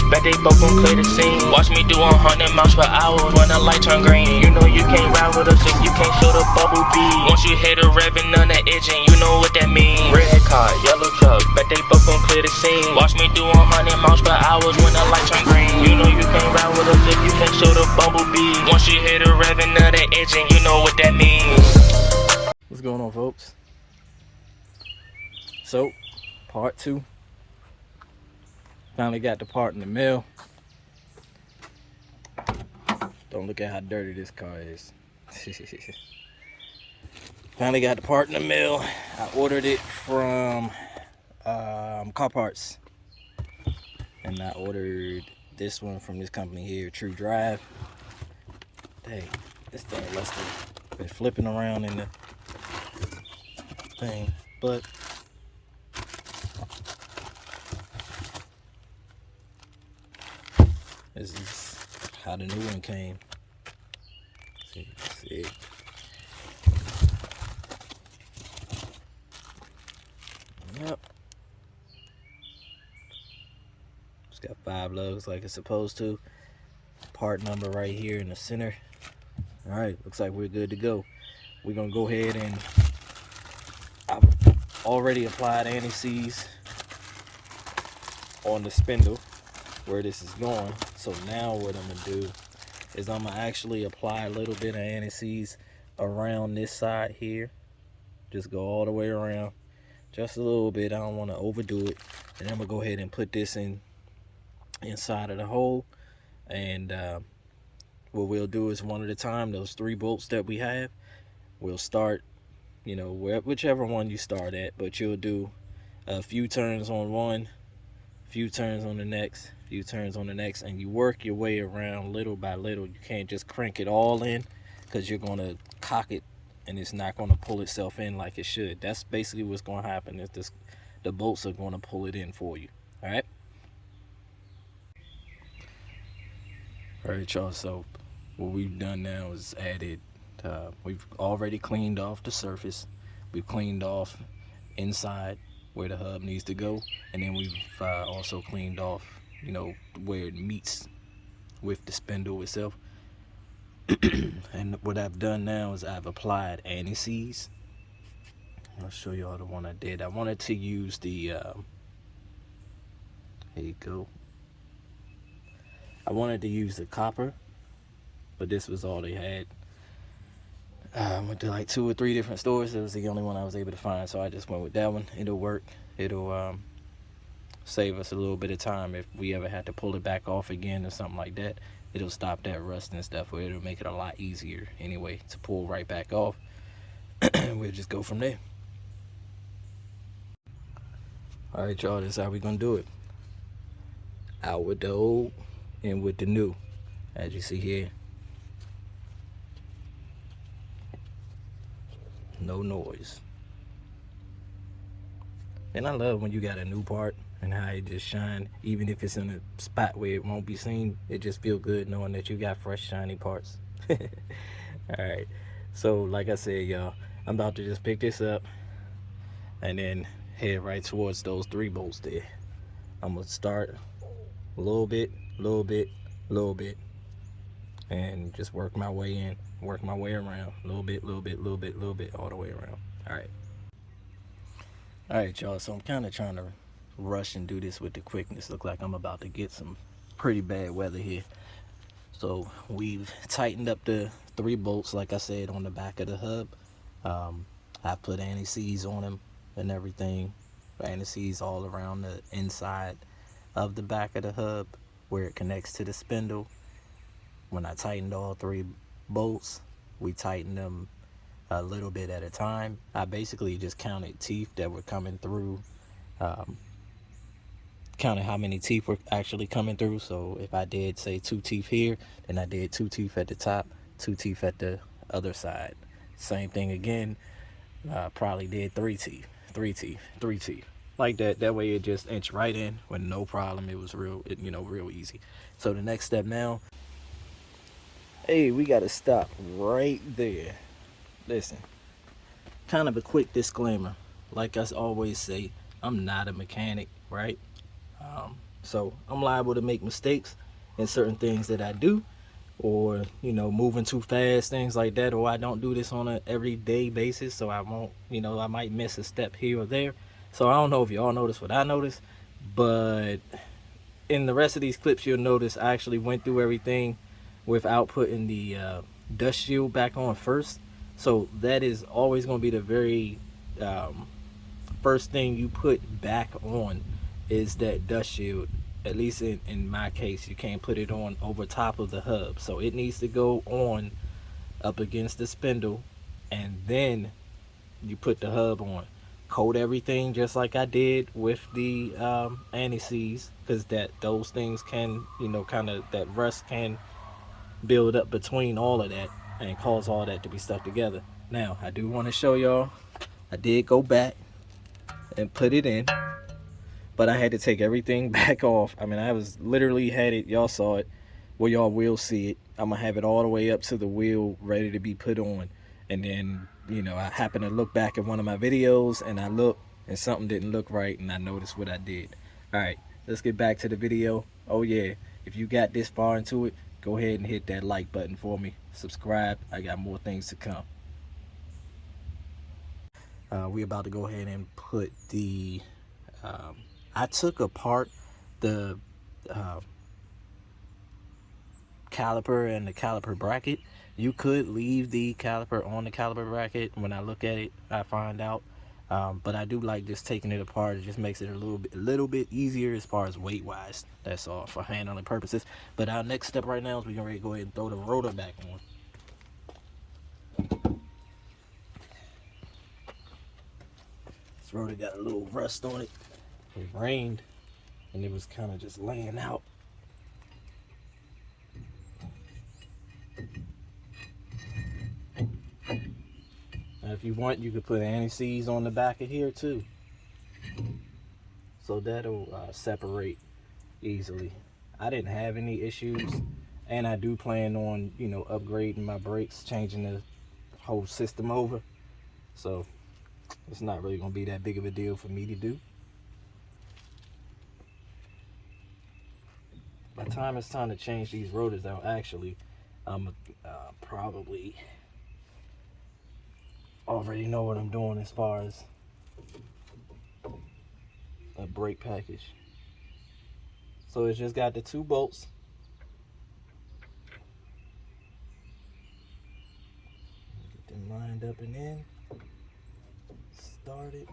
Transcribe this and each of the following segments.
Bet they both gon' clear the scene. Watch me do 100 miles per hour when the light turn green. You know you can't ride with us if you can't show the bubble beat. Once you hit a revving on the engine, you know what that means. Red car, yellow truck, bet they both gon' clear the scene. Watch me do 100 miles per hour when the light turn green. You know you can't ride with us if you can't show the bubble beat. Once you hit a revving on the engine, you know what that means. What's going on, folks? So, part 2. Finally got the part in the mail. Don't look at how dirty this car is. Finally got the part in the mail. I ordered it from Car Parts. And I ordered this one from this company here, True Drive. Dang, this thing must have been flipping around in the thing. But this is how the new one came. See. Yep. It's got 5 lugs like it's supposed to. Part number right here in the center. Alright, looks like we're good to go. We're gonna go ahead and I've already applied anti-seize on the spindle where this is going. So now what I'm gonna do is I'm gonna actually apply a little bit of anti-seize around this side here. Just go all the way around, just a little bit. I don't want to overdo it. And I'm gonna go ahead and put this inside of the hole. And what we'll do is one at a time. Those 3 bolts that we have, we'll start, you know, whichever one you start at, but you'll do a few turns on one, few turns on the next, few turns on the next, and you work your way around little by little. You can't just crank it all in, because you're going to cock it and it's not going to pull itself in like it should. That's basically what's going to happen. Is the bolts are going to pull it in for you. All right, y'all, so what we've done now is added, we've already cleaned off the surface. We've cleaned off inside where the hub needs to go, and then we've also cleaned off, you know, where it meets with the spindle itself. And what I've done now is I've applied anti-seize. I'll show you all the one I did. I wanted to use the here you go. I wanted to use the copper, but this was all they had. I went to like 2 or 3 different stores. It was the only one I was able to find, so I just went with that one. It'll work. It'll save us a little bit of time if we ever had to pull it back off again or something like that. It'll stop that rust and stuff, or it'll make it a lot easier anyway to pull right back off. We'll just go from there. All right, y'all, this is how we're gonna do it. Out with the old, in with the new, as you see here. No noise. And I love when you got a new part and how it just shine, even if it's in a spot where it won't be seen. It just feel good knowing that you got fresh, shiny parts. All right, so like I said, y'all, I'm about to just pick this up and then head right towards those 3 bolts there. I'm gonna start a little bit, and just work my way in, work my way around, little bit, all the way around. All right, y'all, so I'm kind of trying to rush and do this with the quickness. Look like I'm about to get some pretty bad weather here. So we've tightened up the 3 bolts, like I said, on the back of the hub. I put anti-seize on them and everything. Anti-seize all around the inside of the back of the hub where it connects to the spindle. When I tightened all 3 bolts, we tightened them a little bit at a time. I basically just counted teeth that were coming through, counted how many teeth were actually coming through. So if I did say 2 teeth here, then I did 2 teeth at the top, 2 teeth at the other side. Same thing again. Probably did 3 teeth, 3 teeth, like that. That way it just inched right in with no problem. It was real easy. So the next step now, hey, we got to stop right there. Listen, kind of a quick disclaimer. Like I always say, I'm not a mechanic, right? So I'm liable to make mistakes in certain things that I do, or you know, moving too fast, things like that, or I don't do this on a everyday basis, so I won't, you know, I might miss a step here or there. So I don't know if y'all notice what I noticed, but in the rest of these clips you'll notice I actually went through everything without putting the dust shield back on first. So that is always going to be the very first thing you put back on, is that dust shield. At least in my case, you can't put it on over top of the hub, so it needs to go on up against the spindle, and then you put the hub on. Coat everything just like I did with the anti-seize, because those things can, you know, kind of, that rust can build up between all of that and cause all that to be stuck together. Now I do want to show y'all, I did go back and put it in, but I had to take everything back off. I mean, I was literally had it, y'all saw it, well, y'all will see it. I'm gonna have it all the way up to the wheel ready to be put on, and then, you know, I happened to look back at one of my videos and I looked and something didn't look right, and I noticed what I did. All right, let's get back to the video. Oh yeah, if you got this far into it, go ahead and hit that like button for me, subscribe, I got more things to come. We about to go ahead and put the I took apart the caliper and the caliper bracket. You could leave the caliper on the caliper bracket. When I look at it, I find out, but I do like just taking it apart. It just makes it a little bit easier as far as weight wise. That's all, for handling purposes. But our next step right now is we're gonna go ahead and throw the rotor back on. This rotor got a little rust on it. It rained and it was kind of just laying out. Now if you want, you could put anti-seize on the back of here too, so that'll separate easily. I didn't have any issues, and I do plan on, you know, upgrading my brakes, changing the whole system over, so it's not really gonna be that big of a deal for me to do. By the time it's time to change these rotors out, actually, I'm probably already know what I'm doing as far as a brake package. So it's just got the 2 bolts. Get them lined up and in. Start it.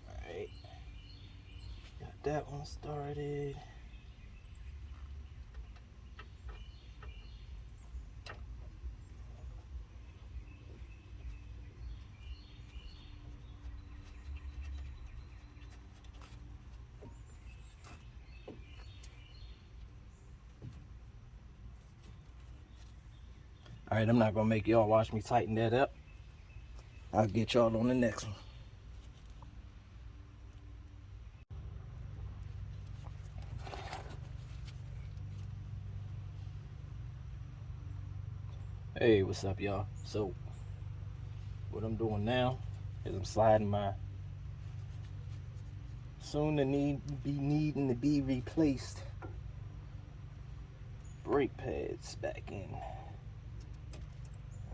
Alright. Got that one started. All right, I'm not gonna make y'all watch me tighten that up. I'll get y'all on the next one. Hey, what's up, y'all? So what I'm doing now is I'm sliding my soon to needing to be replaced brake pads back in.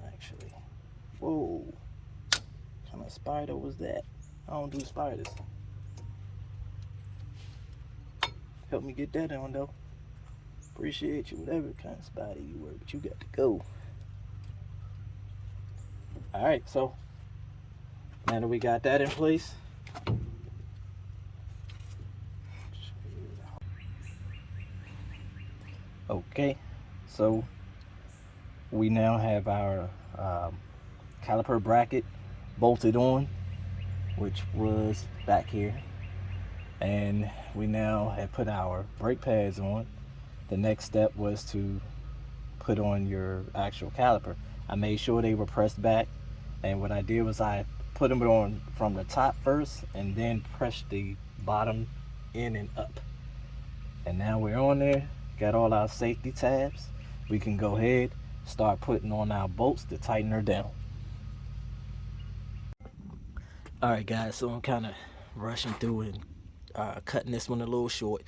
Actually, whoa, what kind of spider was that? I don't do spiders. Help me get that on though. Appreciate you, whatever kind of spider you were, but you got to go. All right, so now that we got that in place, okay, so we now have our caliper bracket bolted on, which was back here, and we now have put our brake pads on. The next step was to put on your actual caliper. I made sure they were pressed back, and what I did was I put them on from the top first and then pressed the bottom in and up. And now we're on there, got all our safety tabs. We can go ahead, start putting on our bolts to tighten her down. Alright guys, so I'm kind of rushing through and cutting this one a little short,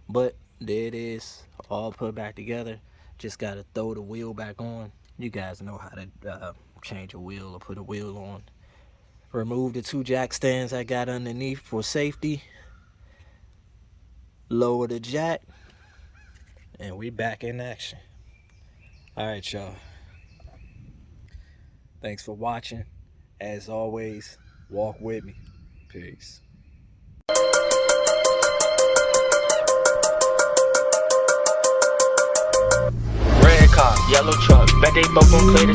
but there it is, all put back together. Just got to throw the wheel back on. You guys know how to change a wheel or put a wheel on. Remove the 2 jack stands I got underneath for safety. Lower the jack, and we back in action. Alright y'all, thanks for watching. As always, walk with me. Peace. Red car, yellow truck, bet they both gon' clear the